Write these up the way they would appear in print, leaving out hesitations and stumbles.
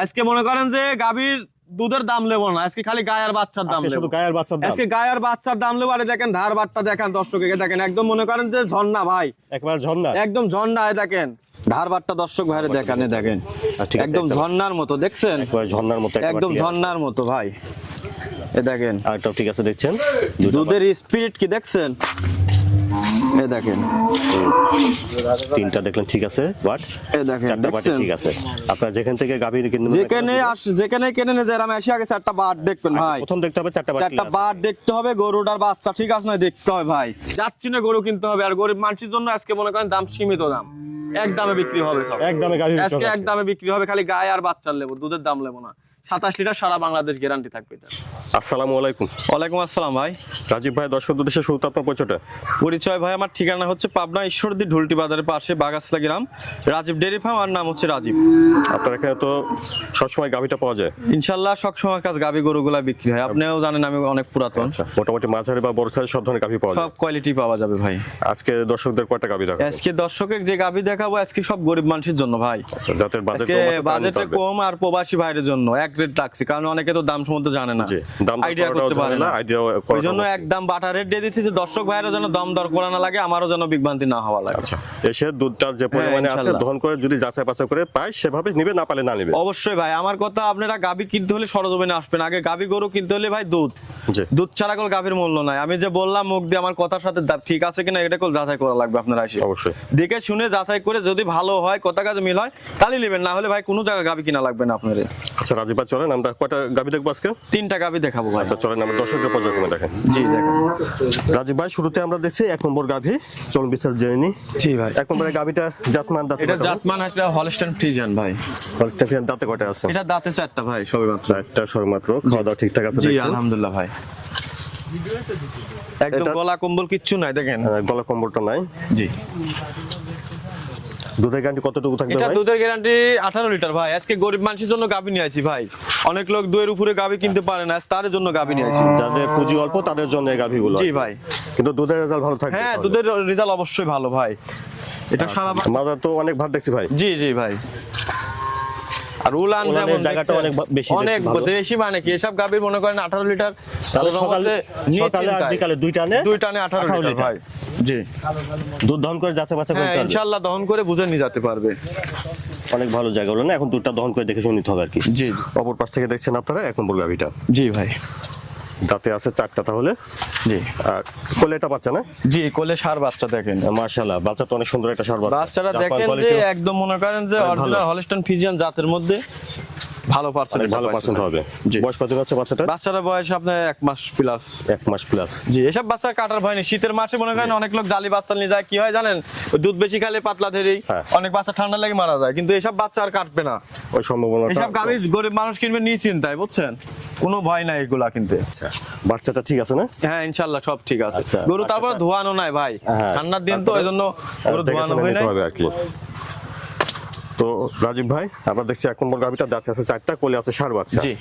আজকে মনে করেন যে গাভীর দুধের দাম নেবো না, আজকে খালি গায় আর বাচ্চার দাম নেবো। আজকে গায় আর বাচ্চার দাম নেবো। আরে দেখেন ধার বাটটা দেখেন, দর্শককে দেখেন, একদম মনে করেন যে ঝর্ণা ভাই, একবার ঝর্ণা, একদম ঝর্ণা। দেখেন ধার বাটটা দর্শক ভাইরে দেখেন, দেখেন একদম ঝর্ণার মতো, দেখছেন একবার ঝর্ণার মতো, একদম ঝর্ণার মতো ভাই। এ দেখেন আরেকটাও ঠিক আছে, দেখছেন দুধের স্পিরিট কি দেখছেন, এ দেখেন তিনটা দেখলেন ঠিক আছে, বাট এ দেখেন চারটা বাটে দেখছেন। ঠিক আছে। আপনারা যেখান থেকে গাভী কিনবেন, যেখানে কেনেন যে আমি এসে আগে চারটা বাট দেখবেন ভাই, প্রথম দেখতে হবে চারটা বাট দেখতে হবে, গরুটার বাচ্চা ঠিক আছে না দেখতে হবে ভাই। যাচ্ছি না গরু কিনতে হবে, আর গরিব মানুষের জন্য আজকে মনে করেন দাম সীমিত, দাম এক দামে বিক্রি হবে সব, এক দামে গাভী আজকে এক দামে বিক্রি হবে, খালি গায়ে আর বাচ্চার লেবো, দুধের দাম লেবো না। 27 লিটার সারা বাংলাদেশ গ্যারান্টি থাকবে এটা। আসসালামু আলাইকুম। ওয়ালাইকুম আসসালাম ভাই। রাজীব ভাই, দর্শক উদ্দেশ্যে শুরুতে আপনার পরিচয় ভাই, আমার ঠিকানা হচ্ছে পাবনা ঈশ্বরদী ঢুলটি বাজারের পাশে বাগাসলা গ্রাম, রাজীব ডেয়ারি ফার্ম, আর নাম হচ্ছে রাজীব। আপনার এখানে তো সবসময় গাভীটা পাওয়া যায়? ইনশাল্লাহ সবসময় কাজ গাভী গরুগুলা বিক্রি হয়, আপনিও জানেন আমি অনেক পুরাতন। আচ্ছা, মোটামুটি মাঝারি বা বড় সাইজ সব ধরনের গাভী পাওয়া যায়, সব কোয়ালিটি পাওয়া যাবে ভাই। আজকে দর্শকদের কয়টা গাভী দেখাবো? আজকে দর্শকে যে গাভী দেখাবো আজকে সব গরিব মানুষের জন্য ভাই। আচ্ছা, যাদের বাজেটে কম আর প্রবাসী ভাইয়ের জন্য এক রেট রাখছি, কারণ অনেকে তো দাম সম্বন্ধে জানে না, আইডিয়া করতে পারে না, ওই জন্য একদম বাটা রেট দিয়ে দিচ্ছি, যে দর্শক ভাইয়েরও যেন দম দর করা না লাগে, আমারও যেন বিভ্রান্তি না হওয়া লাগে। আচ্ছা, এসে দুধটা যে পরিমাণে আছে দহন করে যদি যাচাই বাছাই করে পায় সেভাবে নিবে, না পালে না নিবে। অবশ্যই ভাই, আমার কথা, আপনারা গাভী কিনতে হলে সরজমিনে আসবেন, আগে গাভী গরু কিনতে হলে ভাই দুধ ছাড়া কোনো গাভীর মূল্য নাই। আমি যে বললাম মুখ দিয়ে, আমার কথার সাথে ঠিক আছে কিনা এটা কল যাচাই করা লাগবে, আপনারা এসে অবশ্যই দেখে শুনে যাচাই করে যদি ভালো হয়, কথা কাজে মিল হয়, তাহলে নেবেন, না হলে ভাই কোনো জায়গায় গাভী কিনা লাগবে না আপনাদের। আচ্ছা রাজীব ভাই, চলেন আমরা কয়টা গাভী দেখবো আজকে? 3টা গাভী দেখাবো ভাই। আচ্ছা চলেন, আমরা দর্শকদের পর্যায়ক্রমে দেখেন। জি দেখেন রাজীব ভাই, শুরুতে আমরা দেখছি 1 নম্বর গাভী, চলুন বিস্তারিত জেনে নিই। জি ভাই, 1 নম্বরের গাভীটা জাতমান দাঁতে? এটা জাতমান একটা হলস্টাইন ফ্রিজিয়ান ভাই। হলস্টাইন ফ্রিজিয়ান দাঁতে কয়টা আছে? এটা দাঁতে 4টা ভাই, সবে মাত্র 4টা সবেমাত্র। খাওয়া দাওয়া ঠিকঠাক আছে? জি দেখছেন আলহামদুলিল্লাহ ভাই, একদম গলা কম্বল কিচ্ছু নাই, দেখেন গলা কম্বলটা নাই। জি। দুধের গ্যারান্টি কতটুকু থাকবে এটা ভাই? দুধের গ্যারান্টি 18 লিটার ভাই। আজকে গরিব মানুষের জন্য গাভী নিয়ে আইছি ভাই, অনেক লোক দুয়ের উপরে গাভী কিনতে পারে না, তার জন্য গাভী নিয়ে আইছি। যাদের পুঁজি অল্প তাদের জন্য এই গাভীগুলো। জি ভাই, কিন্তু দুধের রেজাল্ট ভালো থাকবে? হ্যাঁ দুধের রেজাল্ট অবশ্যই ভালো ভাই। এটা সারা মাদার তো অনেক ভার দেখছি ভাই। জি জি ভাই, আর উলান যেমন জায়গাটা অনেক বেশি, অনেক বেশি, মানে কি এসব গাভীর মনে করেন 18 লিটার, সকালে আর বিকালে দুই টানে 18 লিটার ভাই। জি, দুধ দহন করে যাচাই বাছাই করতে হবে, ইনশাআল্লাহ দহন করে বুঝে নিয়ে যেতে পারবে। অনেক ভালো জায়গা হলো না, এখন দুধটা দহন করে দেখে শুনে নিতে হবে আর কি। জি জি। অপর পাশ থেকে দেখছেন আপনারা 1 নম্বর গাভীটা। জি ভাই, দাঁতে আছে 4টা তাহলে। জি, আর কোলে এটা বাচ্চা না? জি কোলে ষাঁড় বাচ্চা, দেখেন মাশাআল্লাহ, বাচ্চা তো অনেক সুন্দর একটা ষাঁড় বাচ্চা। বাচ্চাটা দেখেন যে একদম মনে করেন যে অরিজিনাল হলস্টাইন ফ্রিজিয়ান জাতের মধ্যে ভালো পার্সেন্ট হবে। বয়স কত আছে বাচ্চাটা? বাচ্চাটা বয়স আপনার 1 মাস প্লাস। 1 মাস প্লাস। জি, এসব বাচ্চা কাটার ভয় নেই। শীতের মাসে মনে করেন অনেক লোক জালি বাচ্চা নিয়ে যায়, কি হয় জানেন, দুধ বেশি খেলে পাতলা ধরেই অনেক বাচ্চা ঠান্ডা লেগে মারা যায়, কিন্তু এসব বাচ্চা আর কাটবে না, ওই সম্ভাবনা। এসব গাভী গরিব মানুষ কিনবে নিশ্চিন্তায়, বুঝছেন, কোনো ভয় নাই এগুলা কিনতে। আচ্ছা, বাচ্চাটা ঠিক আছে না? হ্যাঁ ইনশাআল্লাহ সব ঠিক আছে। গরু তারপরে ধোয়ানো নাই ভাই, ঠান্ডার দিন তো ওই জন্য গরু ধোয়ানো হয় না আর কি। তো রাজীব ভাই, আমরা দেখছি 1 নম্বর গাভীটা দাঁতে আছে 4টা, কোলে আছে ষাঁড় বাচ্চা। জি।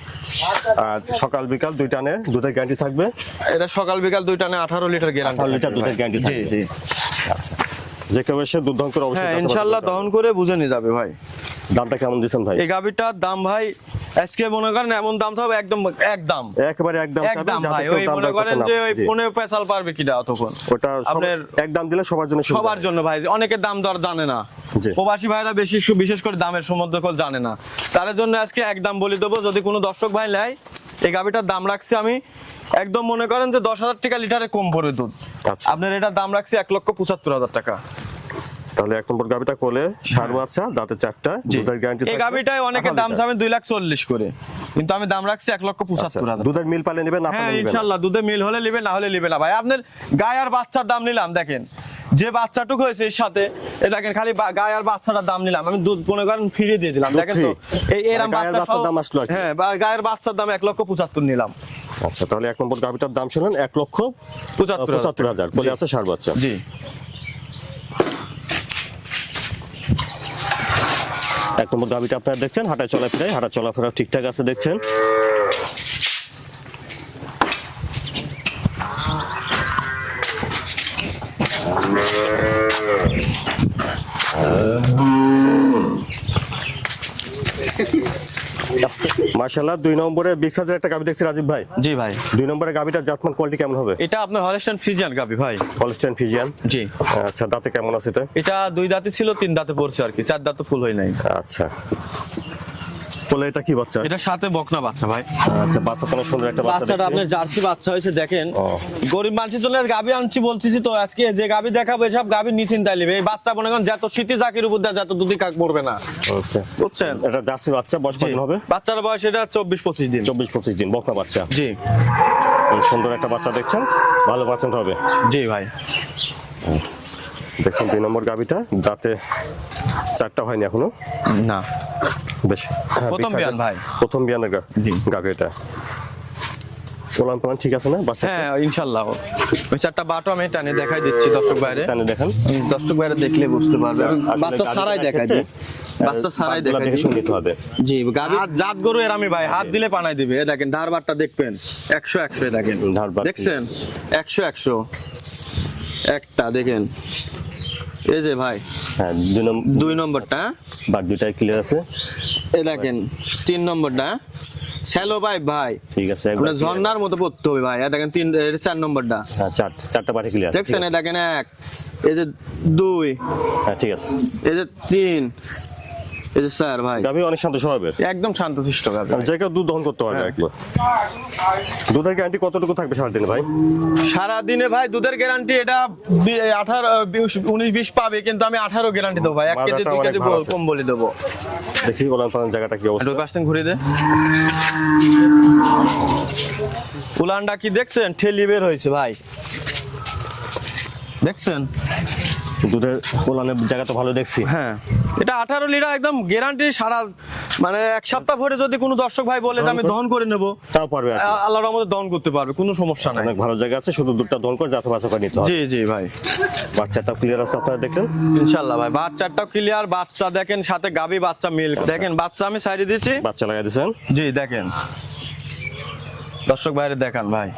আর সকাল বিকাল 2 টানে দুধের গ্যারান্টি থাকবে? এটা সকাল বিকাল 2 টানে 18 লিটার গ্যারান্টি। 18 লিটার দুধের গ্যারান্টি থাকবে। জি জি। আচ্ছা, যে কেউ এসে দুধ দহন করে অবশ্যই হ্যাঁ ইনশাআল্লাহ দহন করে বুঝে নিয়ে যাবে ভাই। দামটা কেমন দিচ্ছেন ভাই? এই গাভীটার দাম ভাই আজকে মনে করেন এমন দাম হবে, একদম একদম একেবারে একদম ভাই, ওই মনে করেন যে ওই 15 পয়সাল পারবে কিনা তখন, ওটা আপনার একদম দিলে সবার জন্য ভাই। অনেকে দাম দর জানে না, প্রবাসী ভাইরা বিশেষ করে দামের সম্বন্ধে জানে না, তার জন্য আজকে একদম বলে দেবো। যদি কোনো দর্শক ভাই নেয়, এই গাভীটার দাম রাখছি আমি একদম মনে করেন যে 10,000 টাকা লিটারে কম পড়ে দুধ। আপনার এটার দাম রাখছি 1,75,000 টাকা। তাহলে 1 নম্বর গাভীটা কোলে ষাঁড় বাচ্চা, দাঁতে 4টা, দুধের গ্যারান্টি থাকবে। এই গাভীটায় অনেকে দাম চাবেন 2,40,000 করে, কিন্তু আমি দাম রাখছি 1,75,000। দুধের মিল পালে নেবেন, না পালে নেবেন? ইনশাআল্লাহ দুধে মিল হলে নেবেন, না হলে নেবে না ভাই। আপনার গায় আর বাচ্চার দাম নিলাম, দেখেন যে বাচ্চাটুকু হয়েছে এর সাথে, দেখেন খালি গায় আর বাচ্চাটার দাম নিলাম আমি, দুধ মনে করেন ফিরিয়ে দিয়ে দিলাম, দেখেন তো এরকম বাচ্চার দাম আসলো। হ্যাঁ, গায়ের বাচ্চার দাম 1,75,000 নিলাম। আচ্ছা, তাহলে 1 নম্বর গাভীটার দাম শুনলেন 1,75,000, কোলে আছে ষাঁড় বাচ্চা। জি। 1 নম্বর গাভীটা আপনারা দেখছেন, হাঁটা চলাফেরা ঠিকঠাক আছে দেখছেন। মাশাআল্লাহ 2 নম্বরে বিগ সাইজের একটা গাভি দেখছি রাজীব ভাই। জি ভাই, 2 নম্বরের গাভিটা জাতমান কোয়ালিটি কেমন হবে? এটা আপনার হলস্টাইন ফ্রিজিয়ান গাবি ভাই। হলস্টাইন ফ্রিজিয়ান, জি। আচ্ছা, দাঁতে কেমন আছে এটা? এটা 2 দাঁতে ছিল, 3 দাঁতে পড়ছে আর কি, 4 দাঁত তো ফুল হয় নাই। আচ্ছা, বলে এটা কি বাচ্চা? এটা সাথে বকনা বাচ্চা ভাই। আচ্ছা, বাচ্চা তো সুন্দর একটা বাচ্চা বাচ্চাটা দেখছি। আপনার জার্সি বাচ্চা হয়েছে দেখেন। ও। গরিব মানুষের জন্য গাবি আনছি বলতেছি তো, আজকে যে গাবি দেখাবো এসব গাবি নিশ্চিন্তায় নেবে। এই বাচ্চা মনে করেন যত শীতি জাকির উপর দেয় যত দুধই কাক পড়বে না, আচ্ছা, বুঝছেন? এটা জার্সি বাচ্চা, বয়স কতদিন হবে? বাচ্চার বয়স এটা 24-25 দিন। 24-25 দিন, বকনা বাচ্চা। জি এই সুন্দর একটা বাচ্চা দেখছেন, ভালো পার্সেন্ট হবে। জি ভাই। আচ্ছা, দেখছেন 2 নম্বর গাভিটা, দাঁতে 4টা হয়নি এখনো। না, বেশ, হ্যাঁ, প্রথম big size বিয়ান ভাই। প্রথম বিয়ানের জি। গাভি এটা। ওলান পালান ঠিক আছে না বাচ্চা? হ্যাঁ ইনশাআল্লাহ। ওই 4টা বাটো আমি টানে দেখাই দিচ্ছি দর্শক বাইরে। এখানে দেখেন, দর্শক বাইরে দেখলে বুঝতে পারবে। আসলে বাচ্চা গাভীটা ছাড়াই দেখাই দিই, বাচ্চা ছাড়াই বাটগুলা দেখাই দেখে দিই। শুনে নিতে হবে। জি, গাভী জাত গরু এর আমি ভাই, হাত দিলে পানাই দিবে। এ দেখেন ধারবারটা দেখবেন, 100 দেখেন, ধারবার দেখছেন 100 একটা দেখেন। এই যে ভাই হ্যাঁ, 2 নম্বরটা, বাট দুটাই ক্লিয়ার আছে। এই দেখেন 3 নম্বরটা শ্যালো পাইপ ভাই, ঠিক আছে, একবার আপনার ঝর্ণার মতো পড়তে হবে ভাই। এই দেখেন 4 নম্বরটা, হ্যাঁ, চারটা বাটি ক্লিয়ার আছে। দেখছেন? এই দেখেন 1, এই যে 2, হ্যাঁ, ঠিক আছে। এই যে 3, এই যে 4 ভাই। গাভি অনেক শান্ত স্বভাবের, একদম শান্তশিষ্ট গাভী। যে কেউ দুধ দহন করতে পারবে আর কি। দুধের গ্যারান্টি কতটুকু থাকবে সারাদিনে ভাই? সারাদিনে ভাই দুধের গ্যারান্টি এটা 19-20 পাবে, কিন্তু আমি 18 গ্যারান্টি দেবো ভাই। 1 কেজি 2 কেজি কম বলে দেবো। দেখি ওলান পালান জায়গাটা কি অবস্থা। 2% ঘুরে দে। উলানটা কি দেখছেন? ঠেলি বের হয়েছে ভাই, দেখছেন? দুধের ওলানের জায়গা তো ভালো দেখছি। হ্যাঁ, এটা 18 লিটার একদম গ্যারান্টি। সারা মানে 1 সপ্তাহ ভরে যদি কোনো দর্শক ভাই বলে যে আমি দহন করে নেব, তাও পারবে আর কি। আল্লাহর রহমতে দহন করতে পারবে, কোনো সমস্যা নাই। অনেক ভালো জায়গা আছে, শুধু দুধটা দহন করে যাতে বাচ্চা করে নিতে হবে। জি জি ভাই, বাচ্চাটা ক্লিয়ার আছে আপনারা দেখেন। ইনশাআল্লাহ ভাই। বাচ্চাটাও ক্লিয়ার, বাচ্চা দেখেন, সাথে গাবি বাচ্চা মিল দেখেন। বাচ্চা আমি সাইডে দিয়েছি, বাচ্চা লাগাই দিয়েছেন। জি দেখেন, দর্শক ভাইরে দেখান ভাই।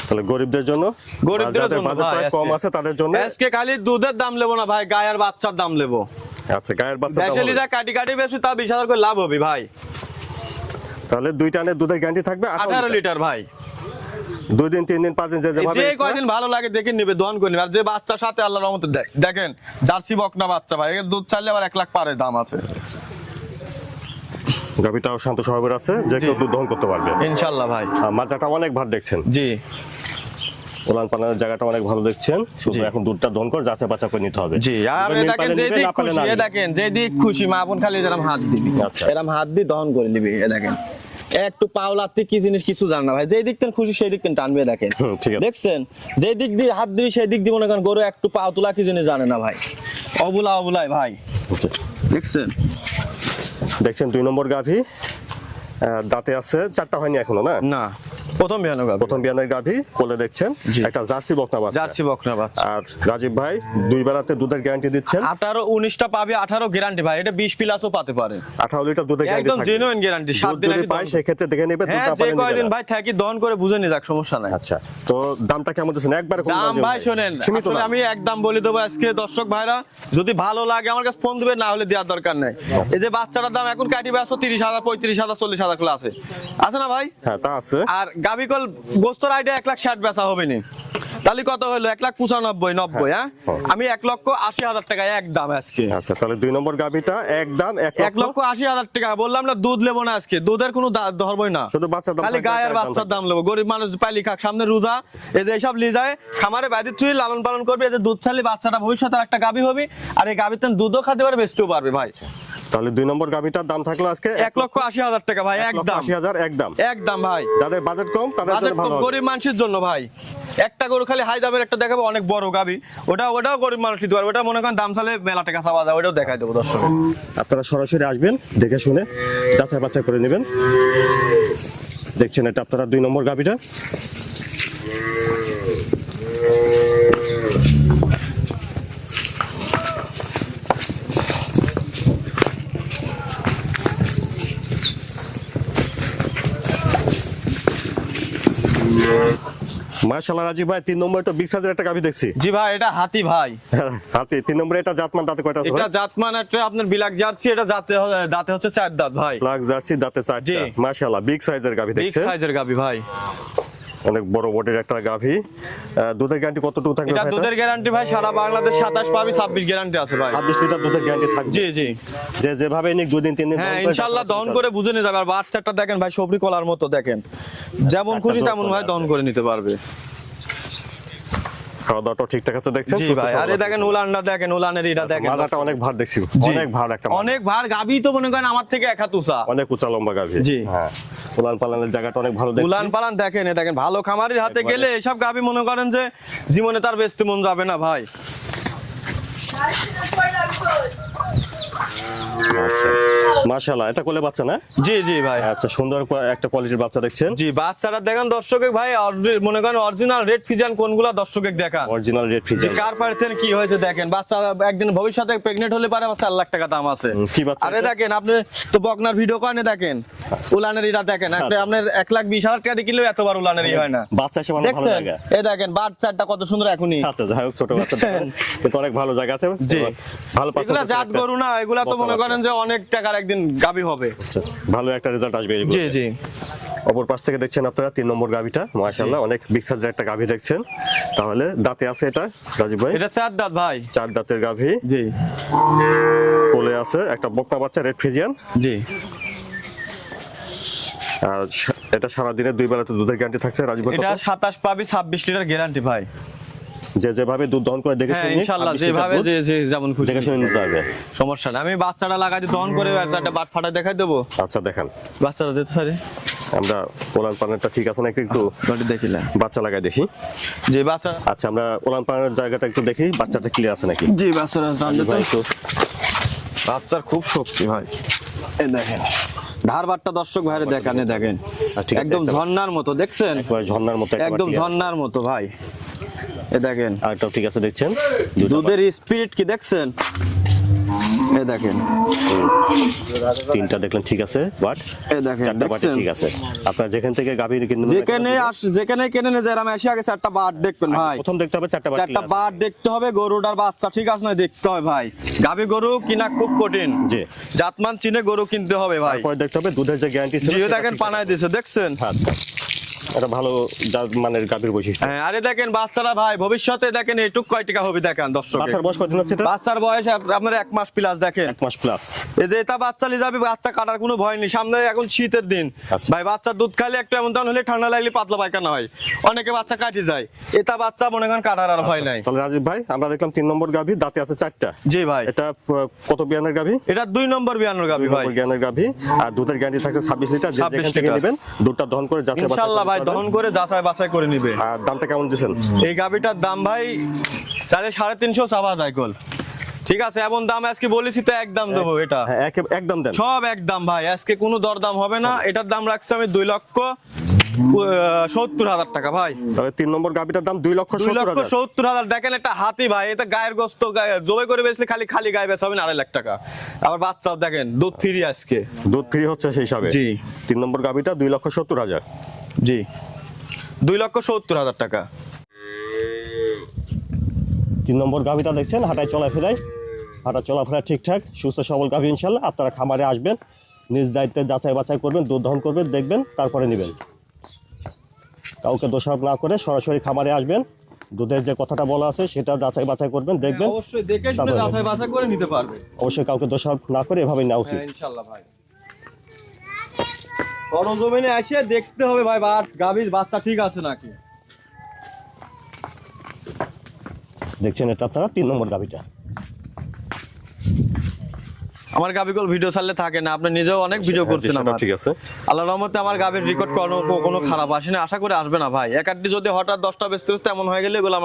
তাহলে গরিবদের জন্য, গরিবদের যাদের জন্য বাজেট ভাই, কম আছে তাদের জন্য। আজকে খালি দুধের দাম নেবো না ভাই, গায়ের বাচ্চার দাম নেবো। আচ্ছা, গায়ের বাচ্চা দেশে লিজা কাটি কাটি বেশি, তা 20,000 করে লাভ হবে ভাই। তাহলে 2 টানের দুধের গ্যারান্টি থাকবে 18 লিটার ভাই। 2 দিন 3 দিন 5 দিন যে যেভাবে যে ইচ্ছা। কয়দিন ভালো লাগে দেখে নিবে, দহন করে নিবে। আর যে বাচ্চার সাথে আল্লাহর রহমতে দেখেন জার্সি বকনা বাচ্চা ভাই, এর দুধ চাইলে আবার 1 লাখ পারে দাম আছে। গাভীটাও শান্ত স্বভাবের আছে, যে কেউ দুধ দহন করতে পারবে ইনশাআল্লাহ ভাই। আর মাজাটা অনেক ভার দেখছেন, জি ওলান পালানের জায়গাটা অনেক ভালো দেখছেন। শুধু জি। এখন দুধটা দহন করে যাচাই বাছাই করে নিতে হবে। জি, আর দুধের মিল দেখেন পাইলে যে নিবে, দিক না পাইলে খুশি, না এ নিবে। দেখেন যে দিক খুশি, মা বোন খালি এরকম হাত দিবি, আচ্ছা। এরকম হাত দিয়ে দহন করে নিবি। এ দেখেন একটু পাও লাগতে কি জিনিস কিছু জান না ভাই, যেই দিক থেকে খুশি সেই দিক থেকে টানবে। দেখেন ঠিক আছে। দেখছেন, যেই দিক দিয়ে হাত দিবি সেই দিক দিয়ে মনে করেন গরু একটু পাও তোলা কি জিনিস জানে না ভাই, অবুলা অবুলাই ভাই। আচ্ছা। দেখছেন দেখছেন 2 নম্বর গাভী, দাঁতে আছে 4টা হয়নি এখনো না? না, প্রথম বিয়ানো গাবি, প্রথম বিয়ানের গাভী কোলে দেখছেন, জি। একটা জার্সি বকনা বাচ্চা। জার্সি বকনা বাচ্চা। আর রাজীব ভাই 2 বেলাতে দুধের গ্যারান্টি দিচ্ছেন। 18-19টা পাবে, 18 গ্যারান্টি ভাই। এটা 20 প্লাসও পাতে পারে, 18 লিটার দুধের গ্যারান্টি একদম থাকবে। Genuine guarantee. 7 দুধ দিন যদি আগে পাই সেই ক্ষেত্রে দেখে নেবে, দুধ হ্যাঁ, না যে পাইলে নিবে কয়দিন না। ভাই থাকি দহন করে বুঝে নি যাক, সমস্যা নাই। আচ্ছা, তো দামটা কেমন দিচ্ছেন একবারে? কোন দাম ভাই শোনেন, সীমিত আসলে দাম। আমি একদম বলে দেবো আজকে দর্শক ভাইরা, যদি ভালো লাগে আমার কাছে ফোন দিবে, না হলে দেওয়ার দরকার নাই। এই যে বাচ্চাটার দাম এখন কাটি ব্যস্ত 30,000, 35,000, 40,000 করে আছে, আছে না ভাই? হ্যাঁ, তা আছে। আর গাবিকল গোস্তর আইডিয়া 1,60,000 বেচা হবে নি, তাহলে কত হলো? 1,95,90, হ্যাঁ? আমি 1,80,000 টাকা একদম আজকে। আচ্ছা, তাহলে 2 নম্বর গাভীটা একদম 1,80,000 টাকা বললাম না, দুধ লেবো না আজকে, দুধের কোনো ধরবই না, শুধু বাচ্চার দাম খালি থাকবে, গায়ের গায়ের দাম বাচ্চার থাকবে। দাম লেবো। গরিব মানুষ পাইলি খাক, সামনে রোজা, এই যে এইসব লিজায় খামারে বাইরে তুই লালন পালন করবি, এই যে দুধ ছাড়লি বাচ্চাটা ভবিষ্যতে একটা গাবি হবে, আর এই গাবিতে দুধও খাতে পারবে, বেচতেও পারবে ভাই। তাহলে 2 নম্বর গাভীটার দাম থাকলো আজকে 1,80,000 টাকা ভাই, একদম 1,80,000 একদম। একদম ভাই। যাদের বাজেট কম তাদের বাজেট জন্য ভালো কম, হবে। গরিব মানুষের জন্য ভাই। একটা গরু খালি হাই দামের একটা দেখাবো, অনেক বড় গাবি, ওটাও গরিব মানুষ নিতে পারবে। ওটা মনে করেন দাম চালে মেলা টাকা চাওয়া যায়, ওটাও দেখাই দেবো দর্শক। আপনারা সরাসরি আসবেন, দেখে শুনে যাচাই বাছাই করে নেবেন। দেখছেন এটা আপনারা 2 নম্বর গাভীটা। মাশাআল্লাহ রাজীব ভাই 3 নম্বরে তো বিগ সাইজের একটা গাভী দেখছি। জি ভাই, এটা হাতি ভাই। হাতে 3 নম্বরে এটা জাতমান দাঁতে কয়টা আছে ভাই? এটা জাতমান একটা আপনার বিলাক জার্সি, এটা দাঁতে হচ্ছে 4 দাঁত ভাই। ব্ল্যাক জার্সি দাঁতে 4টা। মাশাআল্লাহ বিগ সাইজের গাভী বিগ দেখছেন। সাইজের গাবি ভাই, অনেক বড় বডির একটা গাভী। দুধের গ্যারান্টি কতটুকু থাকবে এটা ভাই? দুধের গ্যারান্টি ভাই সারা বাংলাদেশ 27 পাবি, 26 গ্যারান্টি আছে ভাই। 26 লিটার দুধের গ্যারান্টি থাকবে। জি জি, যে যেভাবে নিক 2 দিন 3 দিন হ্যাঁ ইনশাআল্লাহ দহন করে বুঝে নিতে যাবে। আর বাচ্চাটা দেখেন ভাই, সবরি কলার মতো দেখেন, যেমন খুশি তেমন ভাই দহন করে নিতে পারবে। খাওয়া দাওয়াটা ঠিকঠাক আছে দেখছেন? জি ভাই, আরে দেখেন উলানটা দেখেন, উলানের এটা দেখেন, মাথাটা অনেক ভার দেখছি, অনেক ভার একটা মাথা। অনেক ভার গাবি তো মনে করেন আমার থেকে 1 হাত উঁচা, অনেক উঁচা লম্বা গাভী। জি। হ্যাঁ, উলান পালানের জায়গাটা অনেক ভালো দেখছি। উলান পালান দেখেন, এ দেখেন ভালো খামারির হাতে গেলে এসব গাবি মনে করেন যে জীবনে তার বেচতে মন যাবে না ভাই। আচ্ছা মাশাআল্লাহ, এটা কোলে বাচ্চা না? জি জি ভাই। আচ্ছা, সুন্দর একটা কোয়ালিটির বাচ্চা দেখছেন। জি, বাচ্চারা দেখেন দর্শকে ভাই, মনে করেন অরিজিনাল রেড ফিজিয়ান কোনগুলা দর্শকে দেখান। অরিজিনাল রেড যে ফিজিয়ান। কার পাইতেন কি হয়েছে দেখেন, বাচ্চা একদিন ভবিষ্যতে প্রেগনেন্ট হলে পারে 4 লাখ টাকা দাম আছে। কি বাচ্চা? আরে দেখেন আপনি তো বকনার ভিডিও করেন, দেখেন উলানের এটা দেখেন, একটা আপনার 1,20,000 টাকা দিয়ে কিনলেও এতবার উলানেরই হয় না। বাচ্চা সে মানে ভালো দেখছেন জায়গা। এই দেখেন বাচ্চাটা কত সুন্দর এখনই। আচ্ছা, যাই হোক ছোট বাচ্চা দেখেন, কিন্তু অনেক ভালো জায়গা আছে। জি, ভালো পাচ্ছেন। এগুলা জাত গরু না, এগুলা তো মনে করেন যে অনেক টাকার একদিন গাবি হবে। আচ্ছা, ভালো একটা রেজাল্ট আসবে এগুলো। জি জি। অপর পাশ থেকে দেখছেন আপনারা 3 নম্বর গাভীটা, মাশাআল্লাহ অনেক বিগ সাইজের একটা গাভী দেখছেন। তাহলে দাঁতে আছে এটা রাজীব ভাই? এটা 4 দাঁত ভাই। 4 দাঁতের গাভী। জি কোলে আছে একটা বকনা বাচ্চা রেড ফিজিয়ান। জি। আর এটা সারা দিনে 2 বেলাতে দুধের গ্যারান্টি থাকছে রাজীব ভাই? এটা 27 পাবি, 26 লিটার গ্যারান্টি ভাই। যে যেভাবে দুধ দহন করে দেখে হ্যাঁ শুনে ইনশাআল্লাহ, যেভাবে যে যেমন খুশি দেখে শুনে নিতে হবে। সমস্যা না, আমি বাচ্চাটা লাগাই দিয়ে দহন করে আর চারটা বাট ফাটাই দেখাই দেবো। আচ্ছা দেখান, বাচ্চাটা দিতে স্যার আমরা ওলান পানারটা ঠিক আছে নাকি একটু বাটি দেখিলা। বাচ্চা লাগাই দেখি। যে বাচ্চা, আচ্ছা আমরা ওলান পানার জায়গাটা একটু দেখি, বাচ্চাটা ক্লিয়ার আছে নাকি। জি বাচ্চাটা দাম দিতে ভাই একটু বাচ্চার খুব শক্তি ভাই, এই দেখেন ধারবারটা দর্শক ভাইরে দেখানে দেখেন, ঠিক আছে, একদম ঝর্ণার মতো দেখছেন, একবার ঝর্ণার মতো একদম ঝর্ণার মতো ভাই। এই দেখেন আরেকটাও ঠিক আছে দেখছেন, দুধের স্পিরিট কি দেখছেন, এই দেখেন তিনটা দেখলেন ঠিক আছে, বাট এই দেখেন চারটা বাটে দেখছেন, ঠিক আছে। আপনারা যেখান থেকে গাভী কিনবেন, যেখানে কেনে নিয়ে যায় আমি এসে আগে 4টা বার দেখবেন ভাই। প্রথম দেখতে হবে 4টা বাট। 4টা বার দেখতে হবে, গরুটার বাচ্চা ঠিক আছে না দেখতে হবে ভাই। গাভী গরু কিনা খুব কঠিন, জি। জাতমান চিনে গরু কিনতে হবে ভাই। পরে দেখতে হবে দুধের যে গ্যারান্টি ছিল। জিও দেখেন পানায় দিয়েছে দেখছেন। আচ্ছা, এটা ভালো মানের গাভীর বৈশিষ্ট্য। হ্যাঁ, আরে দেখেন বাচ্চারা ভাই ভবিষ্যতে দেখেন এইটুক কয় টাকা হবে দেখেন দর্শক। বাচ্চার বয়স কত হচ্ছে এটা? বাচ্চার বয়স আপনার 1 মাস প্লাস দেখেন। 1 মাস প্লাস। এই যে এটা বাচ্চা নিয়ে যাবে, বাচ্চা কাটার কোনো ভয় নেই, সামনে এখন শীতের দিন আচ্ছা। ভাই, বাচ্চার দুধ খাইলে একটু এমন হলে ঠান্ডা লাগলে পাতলা পায়খানা হয়, অনেকে বাচ্চা কাটি যায়, এটা বাচ্চা মনে করেন কাটার আর ভয় নাই। তাহলে রাজীব ভাই আমরা দেখলাম 3 নম্বর গাভী, দাঁতে আছে 4টা। জি ভাই। এটা কত বিয়ানের গাভী? এটা 2 নম্বর বিয়ানোর গাভী ভাই। বিয়ানের গাভী, আর দুধের গ্যারান্টি থাকছে 26 লিটার। যে 26 যেখান থেকে লিটার। নেবেন দুধটা দহন করে যাচাই বাছাই ইনশাআল্লাহ ভাই করতে দহন পারবেন। করে যাচাই বাছাই করে নিবে। আর দামটা কেমন দিচ্ছেন? এই গাভীটার দাম ভাই 350 চাওয়া যায় গোল, ঠিক আছে, এমন দাম আজকে বলেছি তো একদম দেবো এটা। হ্যাঁ, একদম দেন। সব একদম ভাই, আজকে কোনো দরদাম হবে না। এটার দাম রাখছি আমি 2,70,000 টাকা ভাই। তাহলে 3 নম্বর গাভীটার দাম 2,70,000। 2,70,000 দেখেন, একটা হাতি ভাই, এটা গায়ের গোস্ত জবাই করে বেচলে খালি গায়ে বেচা হবে না 2.5 লাখ টাকা। আবার বাচ্চাও দেখেন দুধ ফ্রি আজকে, দুধ ফ্রি হচ্ছে সেই হিসাবে। জি। 3 নম্বর গাভীটা 2,70,000। জি 2,70,000 টাকা। 3 নম্বর গাভীটা দেখছেন, হাঁটায় চলাফেরায়, হাঁটা চলাফেরা ঠিকঠাক, সুস্থ সবল গাভী ইনশাল্লাহ। আপনারা খামারে আসবেন, নিজ দায়িত্বে যাচাই বাছাই করবেন, দুধ দহন করবেন, দেখবেন, তারপরে নেবেন। কাউকে দোষারোপ না করে সরাসরি খামারে আসবেন, দুধের যে কথাটা বলা আছে সেটা যাচাই বাছাই করবেন, দেখবেন। অবশ্যই দেখে শুনে তারপরে যাচাই বাছাই করে নিতে পারবে। অবশ্যই কাউকে দোষারোপ না করে এভাবেই নেওয়া উচিত। হ্যাঁ ইনশাআল্লাহ ভাই, সরজমিনে এসে দেখতে হবে ভাই গাভীর বাচ্চা ঠিক আছে নাকি। দেখছেন এটা আপনারা 3 নম্বর গাভীটা। আমার গাভীগুলো ভিডিও ছাড়লে থাকে না, আপনি নিজেও অনেক ভিডিও করছেন সেটা আমার। ঠিক আছে। আল্লাহর রহমতে আমার গাভীর রেকর্ড কোনো খারাপ আসে না, আশা করে আসবে না ভাই। একাডি যদি হঠাৎ 10টা ব্যস্ত এমন হয়ে গেলে এগুলো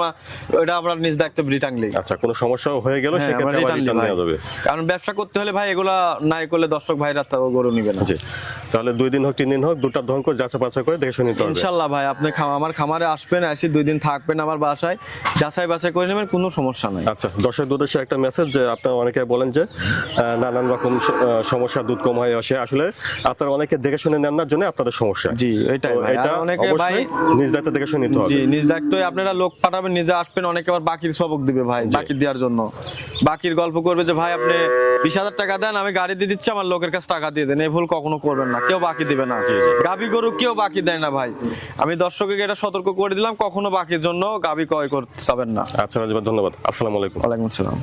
আমরা নিজ দায়িত্বে রিটার্ন লিই। আচ্ছা, কোনো সমস্যা হয়ে গেল সেক্ষেত্রে আবার রিটার্ন নেওয়া যাবে। কারণ ব্যবসা করতে হলে ভাই এগুলা নাই করলে দর্শক ভাইরা তো গরু নিবে না। জি, তাহলে 2 দিন হোক 3 দিন হোক দুধটা দহন করে যাচাই বাছাই করে দেখে শুনে নিতে হবে। ইনশাআল্লাহ ভাই, আপনি আমার খামারে আসবেন, এসে 2 দিন থাকবেন আমার বাসায়, যাচাই বাছাই করে নেবেন, কোনো সমস্যা নাই। আচ্ছা, দর্শক দুধের একটা মেসেজ যে আপনারা অনেকে বলেন যে নানা নানান রকম সমস্যা, দুধ কম হয়ে আসে। আসলে আপনারা অনেকে দেখে শুনে নেন না জন্য আপনাদের সমস্যা। জি এটাই তো ভাই। এটা আর অনেকে ভাই অবশ্যই নিজ দায়িত্বে দেখে শুনে নিতে হবে। জি নিজ দায়িত্বই আপনারা লোক পাঠাবেন, নিজে আসবেন, অনেকে আবার বাকির সবক দিবে ভাই, জি। বাকি দেওয়ার জন্য বাকির গল্প করবে যে ভাই আপনি 20,000 টাকা দেন, আমি গাড়ি দিয়ে দিচ্ছি, আমার লোকের কাছে টাকা দিয়ে দেন। এই ভুল কখনো করবেন না, কেউ বাকি দিবে না। গাবি গরু কেউ বাকি দেয় না ভাই, আমি দর্শককে এটা সতর্ক করে দিলাম, কখনো বাকির জন্য গাবি ক্রয় করতে যাবেন না। আচ্ছা রাজীব ভাই, ধন্যবাদ। আসসালামু আলাইকুম। ওয়ালাইকুম আসসালাম।